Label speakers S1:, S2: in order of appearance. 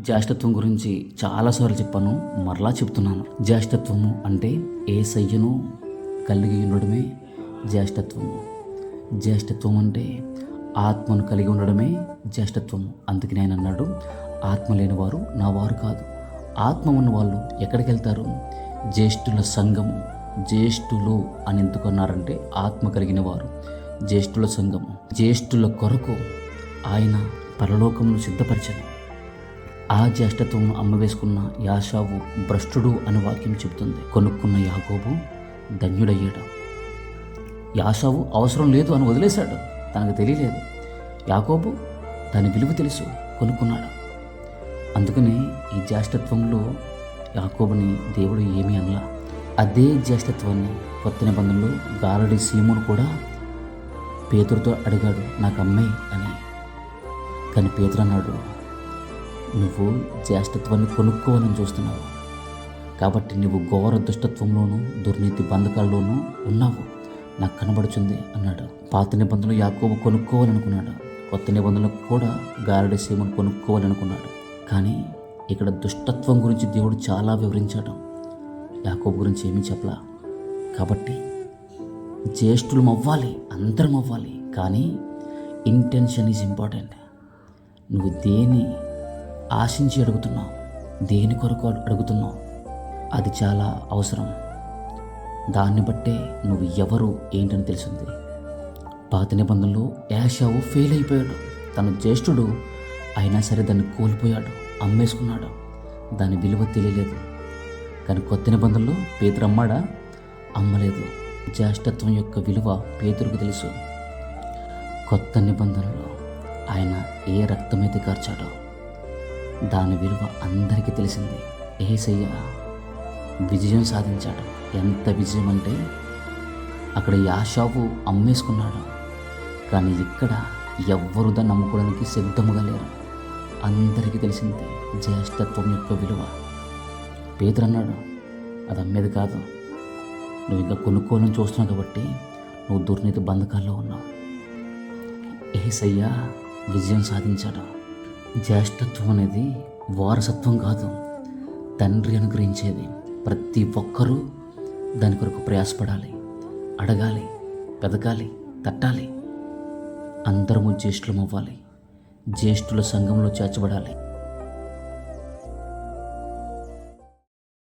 S1: జ్యేష్ఠత్వం గురించి చాలాసార్లు చెప్పాను, మరలా చెప్తున్నాను. జ్యేష్ఠత్వము అంటే యేసయ్యను కలిగి ఉండడమే జ్యేష్ఠత్వము. జ్యేష్ఠత్వం అంటే ఆత్మను కలిగి ఉండడమే జ్యేష్ఠత్వము. అందుకని ఆయన అన్నాడు, ఆత్మ లేని వారు నా వారు కాదు. ఆత్మ ఉన్న వాళ్ళు ఎక్కడికి వెళ్తారు? జ్యేష్ఠుల సంఘము. జ్యేష్ఠులు అని ఎందుకు అన్నారంటే ఆత్మ కలిగిన వారు. జ్యేష్ఠుల సంఘము. జ్యేష్ఠుల కొరకు ఆయన పరలోకమును సిద్ధపరిచను. ఆ జ్యేష్ఠత్వమును అమ్మవేసుకున్న యాషావు భ్రష్టుడు అని వాక్యం చెబుతుంది. కొనుక్కున్న యాకోబు ధన్యుడయ్యాడు. యాషావు అవసరం లేదు అని వదిలేశాడు, తనకు తెలియలేదు. యాకోబు దాని విలువ తెలుసు, కొనుక్కున్నాడు. అందుకని ఈ జ్యేష్ఠత్వంలో యాకోబుని దేవుడు ఏమీ అనలా. అదే జ్యేష్ఠత్వాన్ని కొత్త నిబంధనలో గారడి సీమోను కూడా పేతురుతో అడిగాడు, నాకు అమ్మాయి అని. కానీ పేతురు అన్నాడు, నువ్వు జ్యేష్ఠత్వాన్ని కొనుక్కోవాలని చూస్తున్నావు, కాబట్టి నువ్వు ఘోర దుష్టత్వంలోనూ దుర్నీతి బంధకాల్లోనూ ఉన్నావు, నాకు కనబడుచుంది అన్నాడు. పాత నిబంధనలు యాకోబు కొనుక్కోవాలనుకున్నాడు, కొత్త నిబంధనలు కూడా గారడి సీమను కొనుక్కోవాలనుకున్నాడు. కానీ ఇక్కడ దుష్టత్వం గురించి దేవుడు చాలా వివరించాడు, యాకోబు గురించి ఏమీ చెప్పలా. కాబట్టి జ్యేష్ఠులం అవ్వాలి, అందరం అవ్వాలి. కానీ ఇంటెన్షన్ ఈజ్ ఇంపార్టెంట్. నువ్వు దేని ఆశించి అడుగుతున్నావు, దేని కొరకు అడుగుతున్నావు, అది చాలా అవసరం. దాన్ని బట్టే నువ్వు ఎవరు ఏంటని తెలిసింది. పాత నిబంధనలో యాషావు ఫెయిల్ అయిపోయాడు. తను జ్యేష్ఠుడు అయినా సరే దాన్ని కోల్పోయాడు, అమ్మేసుకున్నాడు. దాని విలువ తెలియలేదు. కానీ కొత్త నిబంధనలో పేతురు అమ్మాడా? అమ్మలేదు. జ్యేష్ఠత్వం యొక్క విలువ పేతురుకు తెలుసు. కొత్త నిబంధనలో ఆయన ఏ రక్తమైతే కార్చాడో దాని విలువ అందరికీ తెలిసింది. యేసయ్య విజయం సాధించాడు. ఎంత విజయం అంటే అక్కడ యాషావు అమ్మేసుకున్నాడు, కానీ ఇక్కడ ఎవ్వరు దాన్ని నమ్ముకోవడానికి సిద్ధముగా లేరు. అందరికీ తెలిసింది జ్యేష్ఠత్వం యొక్క విలువ. పేతురు అన్నాడు, అది అమ్మేది కాదు, నువ్వు ఇంకా కొనుక్కోవాలని చూస్తున్నావు కాబట్టి నువ్వు దుర్నీతి బంధకాల్లో ఉన్నావు. యేసయ్య విజయం సాధించాడు. జ్యేష్ఠత్వం అనేది వారసత్వం కాదు, తండ్రి అనుగ్రహించేది. ప్రతి ఒక్కరూ దాని కొరకు ప్రయాసపడాలి, అడగాలి, వెతకాలి, తట్టాలి. అందరము జ్యేష్ఠులం అవ్వాలి, జ్యేష్ఠుల సంఘంలో చేర్చబడాలి.